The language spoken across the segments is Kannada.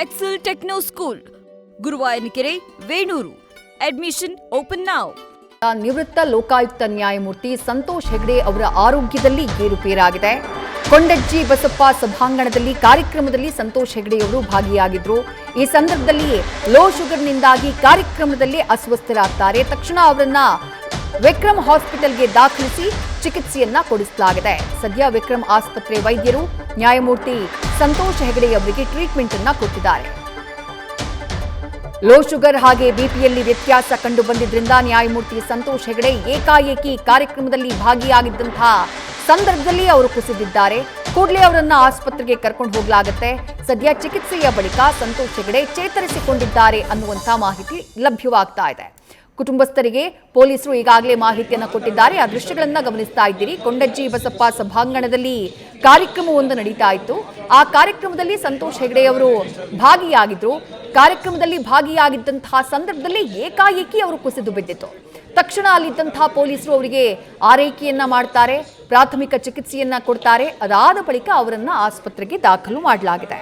Excel Techno School, Guruvayanakere, Venur. Admission open now. ನಿವೃತ್ತ ಲೋಕಾಯುಕ್ತ ನ್ಯಾಯಮೂರ್ತಿ ಸಂತೋಷ್ ಹೆಗ್ಡೆ ಅವರ ಆರೋಗ್ಯದಲ್ಲಿ ಏರುಪೇರಾಗಿದೆ. ಕೊಂಡಜ್ಜಿ ಬಸಪ್ಪ ಸಭಾಂಗಣದಲ್ಲಿ ಕಾರ್ಯಕ್ರಮದಲ್ಲಿ ಸಂತೋಷ್ ಹೆಗ್ಡೆಯವರು ಭಾಗಿಯಾಗಿದ್ರು. ಈ ಸಂದರ್ಭದಲ್ಲಿ ಲೋ ಶುಗರ್ನಿಂದಾಗಿ ಕಾರ್ಯಕ್ರಮದಲ್ಲಿ ಅಸ್ವಸ್ಥರಾಗ್ತಾರೆ. ತಕ್ಷಣ ಅವರನ್ನ ವಿಕ್ರಮ್ ಹಾಸ್ಪಿಟಲ್ಗೆ ದಾಖಲಿಸಿ ಚಿಕಿತ್ಸೆಯನ್ನ ಕೊಡಿಸಲಾಗಿದೆ. ಸದ್ಯ ವಿಕ್ರಮ್ ಆಸ್ಪತ್ರೆ ವೈದ್ಯರು ನ್ಯಾಯಮೂರ್ತಿ ಸಂತೋಷ್ ಹೆಗ್ಡೆ ಅವರಿಗೆ ಟ್ರೀಟ್ಮೆಂಟ್ ಅನ್ನ ಕೊಟ್ಟಿದ್ದಾರೆ. ಲೋ ಶುಗರ್ ಹಾಗೆ ಬಿಪಿಯಲ್ಲಿ ವ್ಯತ್ಯಾಸ ಕಂಡು ಬಂದಿದ್ರಿಂದ ನ್ಯಾಯಮೂರ್ತಿ ಸಂತೋಷ್ ಹೆಗ್ಡೆ ಏಕಾಏಕಿ ಕಾರ್ಯಕ್ರಮದಲ್ಲಿ ಭಾಗಿಯಾಗಿದ್ದಂತಹ ಸಂದರ್ಭದಲ್ಲಿ ಅವರು ಕುಸಿದಿದ್ದಾರೆ. ಕೂಡಲೇ ಅವರನ್ನ ಆಸ್ಪತ್ರೆಗೆ ಕರ್ಕೊಂಡು ಹೋಗಲಾಗುತ್ತೆ. ಸದ್ಯ ಚಿಕಿತ್ಸೆಯ ಬಳಿಕ ಸಂತೋಷ್ ಹೆಗ್ಡೆ ಚೇತರಿಸಿಕೊಂಡಿದ್ದಾರೆ ಅನ್ನುವಂಥ ಮಾಹಿತಿ ಲಭ್ಯವಾಗ್ತಾ ಇದೆ. ಕುಟುಂಬಸ್ಥರಿಗೆ ಪೊಲೀಸರು ಈಗಾಗಲೇ ಮಾಹಿತಿಯನ್ನು ಕೊಟ್ಟಿದ್ದಾರೆ. ಆ ದೃಶ್ಯಗಳನ್ನ ಗಮನಿಸ್ತಾ ಇದ್ದೀರಿ. ಕೊಂಡಜ್ಜಿ ಬಸಪ್ಪ ಸಭಾಂಗಣದಲ್ಲಿ ಕಾರ್ಯಕ್ರಮವೊಂದು ನಡೀತಾ ಇತ್ತು. ಆ ಕಾರ್ಯಕ್ರಮದಲ್ಲಿ ಸಂತೋಷ್ ಹೆಗ್ಡೆ ಅವರು ಭಾಗಿಯಾಗಿದ್ರು. ಕಾರ್ಯಕ್ರಮದಲ್ಲಿ ಭಾಗಿಯಾಗಿದ್ದಂತಹ ಸಂದರ್ಭದಲ್ಲಿ ಏಕಾಏಕಿ ಅವರು ಕುಸಿದು ಬಿದ್ದಿತ್ತು. ತಕ್ಷಣ ಅಲ್ಲಿದ್ದಂತಹ ಪೊಲೀಸರು ಅವರಿಗೆ ಆರೈಕೆಯನ್ನ ಮಾಡ್ತಾರೆ, ಪ್ರಾಥಮಿಕ ಚಿಕಿತ್ಸೆಯನ್ನ ಕೊಡ್ತಾರೆ. ಅದಾದ ಬಳಿಕ ಅವರನ್ನ ಆಸ್ಪತ್ರೆಗೆ ದಾಖಲು ಮಾಡಲಾಗಿದೆ.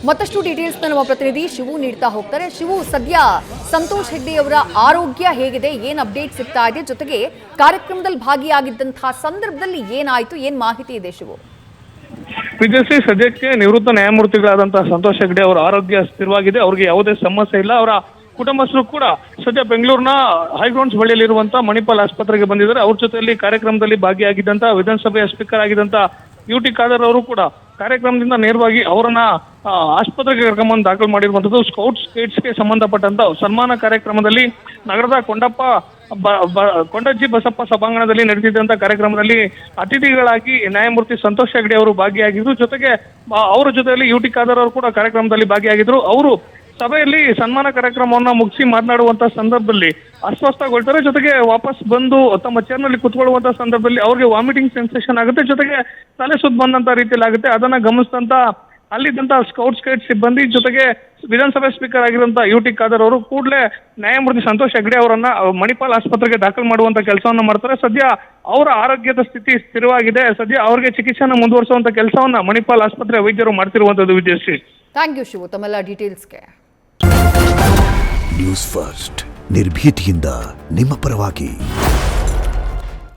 ಮತ್ತಷ್ಟು ಡೀಟೇಲ್ಸ್ ನಮ್ಮ ಪ್ರತಿನಿಧಿ ಶಿವು ನೀಡ್ತಾ ಹೋಗ್ತಾರೆ. ಶಿವು, ಸದ್ಯ ಸಂತೋಷ್ ಹೆಗ್ಡೆ ಅವರ ಆರೋಗ್ಯ ಹೇಗಿದೆ, ಏನ್ ಅಪ್ಡೇಟ್ ಸಿಗ್ತಾ ಇದೆ, ಜೊತೆಗೆ ಕಾರ್ಯಕ್ರಮದಲ್ಲಿ ಭಾಗಿಯಾಗಿದ್ದಂತಹ ಸಂದರ್ಭದಲ್ಲಿ ಏನಾಯ್ತು, ಏನ್ ಮಾಹಿತಿ ಇದೆ ಶಿವು? ವಿಜಯಶ್ರೀ, ಸದ್ಯಕ್ಕೆ ನಿವೃತ್ತ ನ್ಯಾಯಮೂರ್ತಿಗಳಾದಂತಹ ಸಂತೋಷ್ ಹೆಗ್ಡೆ ಅವರ ಆರೋಗ್ಯ ಸ್ಥಿರವಾಗಿದೆ. ಅವ್ರಿಗೆ ಯಾವುದೇ ಸಮಸ್ಯೆ ಇಲ್ಲ. ಅವರ ಕುಟುಂಬಸ್ಥರು ಕೂಡ ಸದ್ಯ ಬೆಂಗಳೂರಿನ ಹೈಗ್ರೌಂಡ್ಸ್ ಬಳಿಯಲ್ಲಿರುವಂತಹ ಮಣಿಪಾಲ್ ಆಸ್ಪತ್ರೆಗೆ ಬಂದಿದ್ದಾರೆ. ಅವ್ರ ಜೊತೆಯಲ್ಲಿ ಕಾರ್ಯಕ್ರಮದಲ್ಲಿ ಭಾಗಿಯಾಗಿದ್ದಂತ ವಿಧಾನಸಭೆಯ ಸ್ಪೀಕರ್ ಆಗಿದ್ದಂತ ಯುಟಿ ಖಾದರ್ ಅವರು ಕೂಡ ಕಾರ್ಯಕ್ರಮದಿಂದ ನೇರವಾಗಿ ಅವರನ್ನ ಆಸ್ಪತ್ರೆಗೆ ಕರ್ಕೊಂಡ್ಬಂದು ದಾಖಲು ಮಾಡಿರುವಂತದ್ದು. ಸ್ಕೌಟ್ಸ್ ಗೈಡ್ಸ್ಗೆ ಸಂಬಂಧಪಟ್ಟಂತ ಸನ್ಮಾನ ಕಾರ್ಯಕ್ರಮದಲ್ಲಿ ನಗರದ ಕೊಂಡಜ್ಜಿ ಬಸಪ್ಪ ಸಭಾಂಗಣದಲ್ಲಿ ನಡೆದಿದ್ದಂತ ಕಾರ್ಯಕ್ರಮದಲ್ಲಿ ಅತಿಥಿಗಳಾಗಿ ನ್ಯಾಯಮೂರ್ತಿ ಸಂತೋಷ್ ಹೆಗ್ಡೆ ಅವರು ಭಾಗಿಯಾಗಿದ್ರು. ಜೊತೆಗೆ ಅವರ ಜೊತೆಯಲ್ಲಿ ಯುಟಿ ಖಾದರ್ ಅವರು ಕೂಡ ಕಾರ್ಯಕ್ರಮದಲ್ಲಿ ಭಾಗಿಯಾಗಿದ್ರು. ಅವರು ಸಭೆಯಲ್ಲಿ ಸನ್ಮಾನ ಕಾರ್ಯಕ್ರಮವನ್ನ ಮುಗಿಸಿ ಮಾತನಾಡುವಂತ ಸಂದರ್ಭದಲ್ಲಿ ಅಸ್ವಸ್ಥಗೊಳ್ತಾರೆ. ಜೊತೆಗೆ ವಾಪಸ್ ಬಂದು ತಮ್ಮ ಚೇರ್ನಲ್ಲಿ ಕುತ್ಕೊಳ್ಳುವಂತ ಸಂದರ್ಭದಲ್ಲಿ ಅವ್ರಿಗೆ ವಾಮಿಟಿಂಗ್ ಸೆನ್ಸೇಷನ್ ಆಗುತ್ತೆ. ಜೊತೆಗೆ ತಲೆ ಸುತ್ತ ಬಂದಂತ ರೀತಿಯಲ್ಲಿ ಆಗುತ್ತೆ. ಅದನ್ನ ಗಮನಿಸಿದಂತ ಅಲ್ಲಿದ್ದಂತ ಸ್ಕೌಟ್ಸ್ ಗೈಡ್ ಸಿಬ್ಬಂದಿ ಜೊತೆಗೆ ವಿಧಾನಸಭೆ ಸ್ಪೀಕರ್ ಆಗಿರುವಂತ ಯುಟಿ ಖಾದರ್ ಅವರು ಕೂಡಲೇ ನ್ಯಾಯಮೂರ್ತಿ ಸಂತೋಷ್ ಹೆಗ್ಡೆ ಅವರನ್ನ ಮಣಿಪಾಲ್ ಆಸ್ಪತ್ರೆಗೆ ದಾಖಲು ಮಾಡುವಂತ ಕೆಲಸವನ್ನ ಮಾಡ್ತಾರೆ. ಸದ್ಯ ಅವರ ಆರೋಗ್ಯದ ಸ್ಥಿತಿ ಸ್ಥಿರವಾಗಿದೆ. ಸದ್ಯ ಅವರಿಗೆ ಚಿಕಿತ್ಸೆಯನ್ನು ಮುಂದುವರಿಸುವಂತ ಕೆಲಸವನ್ನ ಮಣಿಪಾಲ್ ಆಸ್ಪತ್ರೆ ವೈದ್ಯರು ಮಾಡ್ತಿರುವಂತದ್ದು. ವಿಜಯಶ್ರೀ, ಥ್ಯಾಂಕ್ ಯು ಶಿವು ತಮ್ಮೆಲ್ಲ ಡೀಟೇಲ್ಸ್ಗೆ. ನ್ಯೂಸ್ ಫಸ್ಟ್ ನಿರ್ಭೀತಿಯಿಂದ ನಿಮ್ಮ ಪರವಾಗಿ.